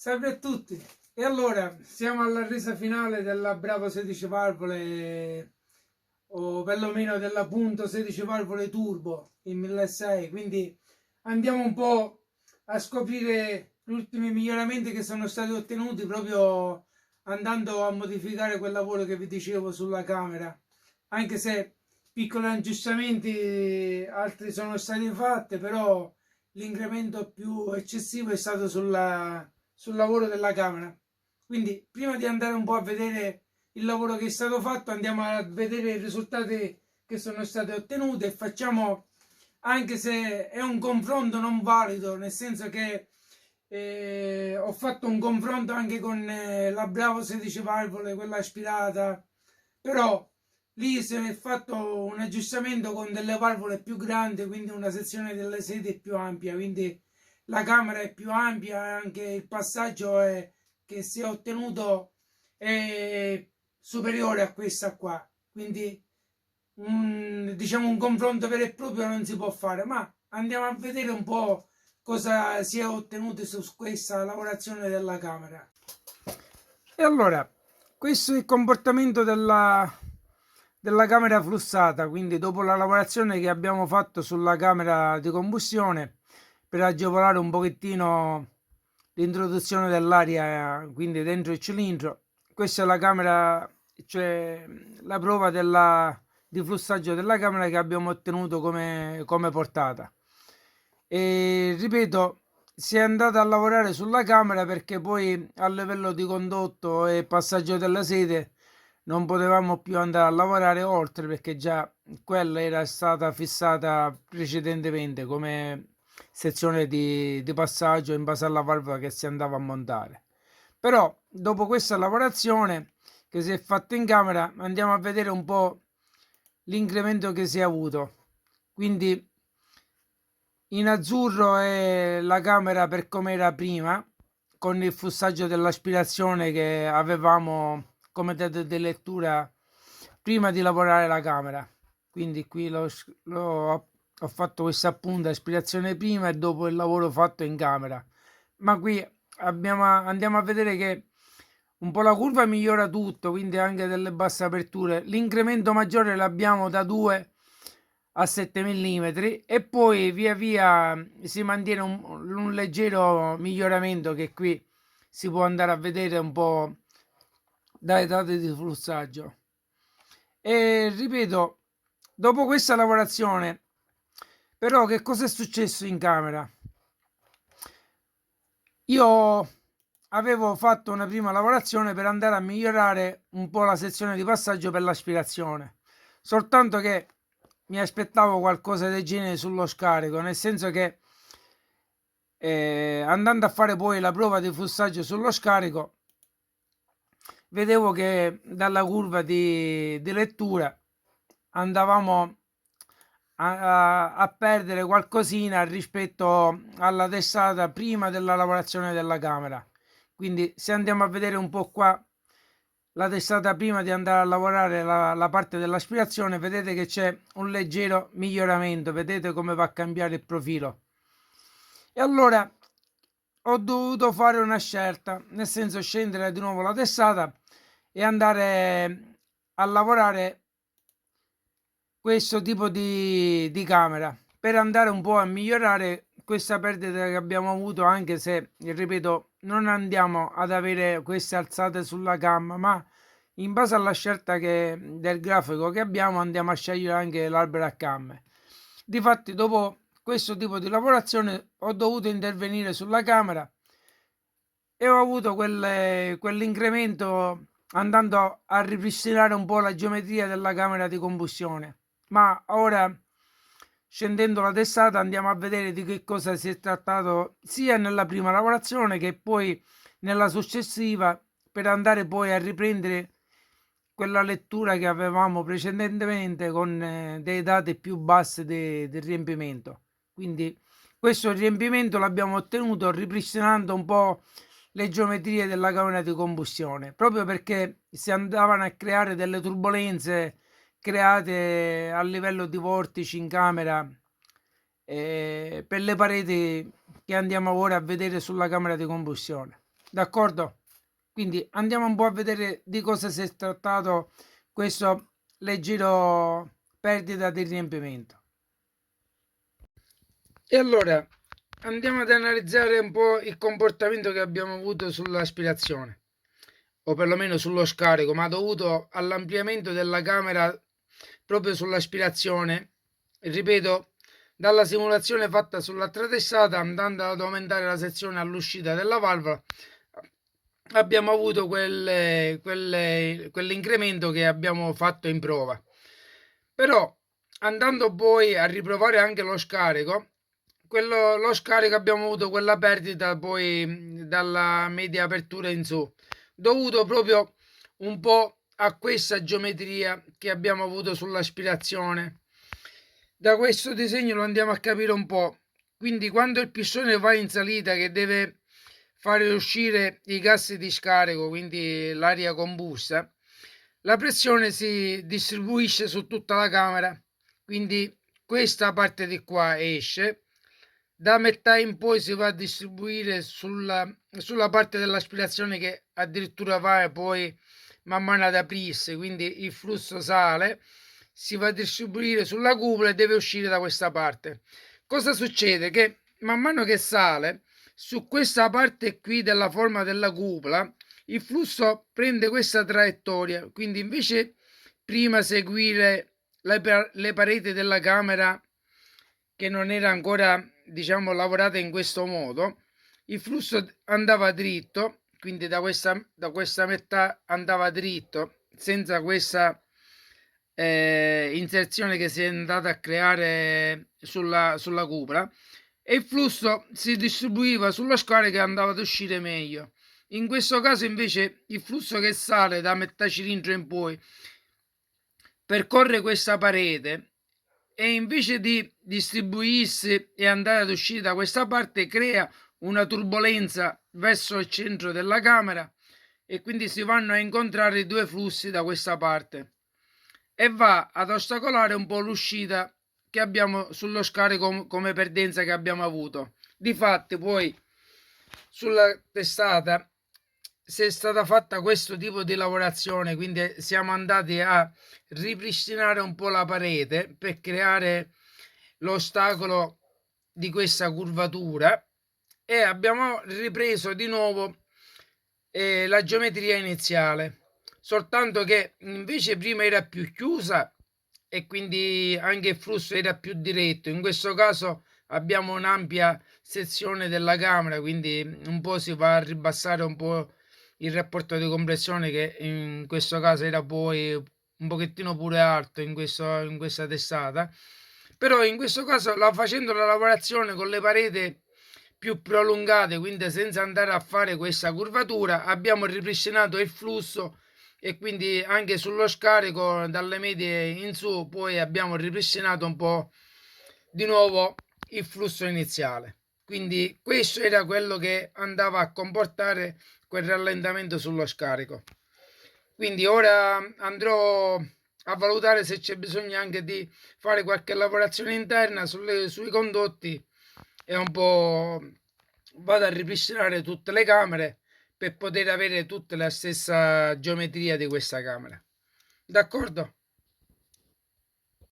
Salve a tutti! E allora, siamo alla resa finale della Bravo 16 valvole, o perlomeno della Punto 16 valvole turbo in 1600, quindi andiamo un po' a scoprire gli ultimi miglioramenti che sono stati ottenuti proprio andando a modificare quel lavoro che vi dicevo sulla camera, anche se piccoli aggiustamenti altri sono stati fatti, però l'incremento più eccessivo è stato sul lavoro della camera. Quindi prima di andare un po' a vedere il lavoro che è stato fatto, andiamo a vedere i risultati che sono stati ottenuti e facciamo, anche se è un confronto non valido, nel senso che ho fatto un confronto anche con la Bravo 16 valvole, quella aspirata, però lì si è fatto un aggiustamento con delle valvole più grandi, quindi una sezione delle sedie più ampia, quindi la camera è più ampia e anche il passaggio che si è ottenuto è superiore a questa qua. Quindi diciamo un confronto vero e proprio non si può fare, ma andiamo a vedere un po' cosa si è ottenuto su questa lavorazione della camera. E allora, questo è il comportamento della camera flussata, quindi dopo la lavorazione che abbiamo fatto sulla camera di combustione per agevolare un pochettino l'introduzione dell'aria, quindi dentro il cilindro. Questa è la camera, cioè la prova di flussaggio della camera che abbiamo ottenuto come portata. E ripeto, si è andato a lavorare sulla camera perché poi a livello di condotto e passaggio della sede non potevamo più andare a lavorare oltre, perché già quella era stata fissata precedentemente come sezione di passaggio in base alla valvola che si andava a montare. Però dopo questa lavorazione che si è fatta in camera andiamo a vedere un po' l'incremento che si è avuto. Quindi in azzurro è la camera per come era prima, con il flussaggio dell'aspirazione che avevamo come dato di lettura prima di lavorare la camera. Quindi qui ho fatto questa appunto aspirazione prima e dopo il lavoro fatto in camera. Ma qui andiamo a vedere che un po' la curva migliora tutto, quindi anche delle basse aperture. L'incremento maggiore l'abbiamo da 2 a 7 mm e poi via via si mantiene un leggero miglioramento che qui si può andare a vedere un po' dai dati di flussaggio. E ripeto, dopo questa lavorazione, però, che cosa è successo in camera? Io avevo fatto una prima lavorazione per andare a migliorare un po' la sezione di passaggio per l'aspirazione, soltanto che mi aspettavo qualcosa del genere sullo scarico, nel senso che andando a fare poi la prova di flussaggio sullo scarico vedevo che dalla curva di lettura andavamo a perdere qualcosina rispetto alla testata prima della lavorazione della camera. Quindi se andiamo a vedere un po' qua la testata prima di andare a lavorare la parte dell'aspirazione, vedete che c'è un leggero miglioramento, vedete come va a cambiare il profilo. E allora ho dovuto fare una scelta, nel senso scendere di nuovo la testata e andare a lavorare questo tipo di camera per andare un po' a migliorare questa perdita che abbiamo avuto, anche se ripeto non andiamo ad avere queste alzate sulla gamma, ma in base alla scelta del grafico che abbiamo andiamo a scegliere anche l'albero a camme. Difatti dopo questo tipo di lavorazione ho dovuto intervenire sulla camera e ho avuto quell'incremento andando a ripristinare un po' la geometria della camera di combustione. Ma ora, scendendo la testata, andiamo a vedere di che cosa si è trattato sia nella prima lavorazione che poi nella successiva, per andare poi a riprendere quella lettura che avevamo precedentemente con dei dati più bassi del riempimento. Quindi questo riempimento l'abbiamo ottenuto ripristinando un po' le geometrie della camera di combustione, proprio perché si andavano a creare delle turbolenze create a livello di vortici in camera per le pareti che andiamo ora a vedere sulla camera di combustione. d'accordo? Quindi andiamo un po' a vedere di cosa si è trattato questo leggero perdita di riempimento. E allora andiamo ad analizzare un po' il comportamento che abbiamo avuto sull'aspirazione, o perlomeno sullo scarico, ma dovuto all'ampliamento della camera proprio sull'aspirazione. Ripeto, dalla simulazione fatta sull'altra testata, andando ad aumentare la sezione all'uscita della valvola, abbiamo avuto quell'incremento che abbiamo fatto in prova. Però andando poi a riprovare anche lo scarico, lo scarico abbiamo avuto quella perdita poi dalla media apertura in su, dovuto proprio un po' a questa geometria che abbiamo avuto sull'aspirazione. Da questo disegno lo andiamo a capire un po'. Quindi quando il pistone va in salita, che deve fare uscire i gas di scarico, quindi l'aria combusta, la pressione si distribuisce su tutta la camera, quindi questa parte di qua esce, da metà in poi si va a distribuire sulla parte dell'aspirazione, che addirittura va poi man mano ad aprirsi, quindi il flusso sale, si va a distribuire sulla cupola e deve uscire da questa parte. Cosa succede? Che man mano che sale su questa parte qui della forma della cupola, il flusso prende questa traiettoria, quindi invece prima seguire le pareti della camera, che non era ancora, diciamo, lavorata in questo modo, il flusso andava dritto, quindi da questa metà andava dritto, senza questa inserzione che si è andata a creare sulla cupola, e il flusso si distribuiva sullo scarico che andava ad uscire meglio. In questo caso invece il flusso che sale da metà cilindro in poi percorre questa parete, e invece di distribuirsi e andare ad uscire da questa parte, crea una turbolenza verso il centro della camera, e quindi si vanno a incontrare i due flussi da questa parte, e va ad ostacolare un po' l'uscita che abbiamo sullo scarico come perdenza che abbiamo avuto. Difatti poi sulla testata se è stata fatta questo tipo di lavorazione, quindi siamo andati a ripristinare un po' la parete per creare l'ostacolo di questa curvatura, e abbiamo ripreso di nuovo la geometria iniziale, soltanto che invece prima era più chiusa e quindi anche il flusso era più diretto. In questo caso abbiamo un'ampia sezione della camera, quindi un po' si va a ribassare un po' il rapporto di compressione, che in questo caso era poi un pochettino pure alto in questa testata. Però in questo caso, facendo la lavorazione con le pareti più prolungate, quindi senza andare a fare questa curvatura, abbiamo ripristinato il flusso, e quindi anche sullo scarico dalle medie in su poi abbiamo ripristinato un po' di nuovo il flusso iniziale. Quindi questo era quello che andava a comportare quel rallentamento sullo scarico. Quindi ora andrò a valutare se c'è bisogno anche di fare qualche lavorazione interna sui condotti, e un po' vado a ripristinare tutte le camere per poter avere tutte la stessa geometria di questa camera. D'accordo?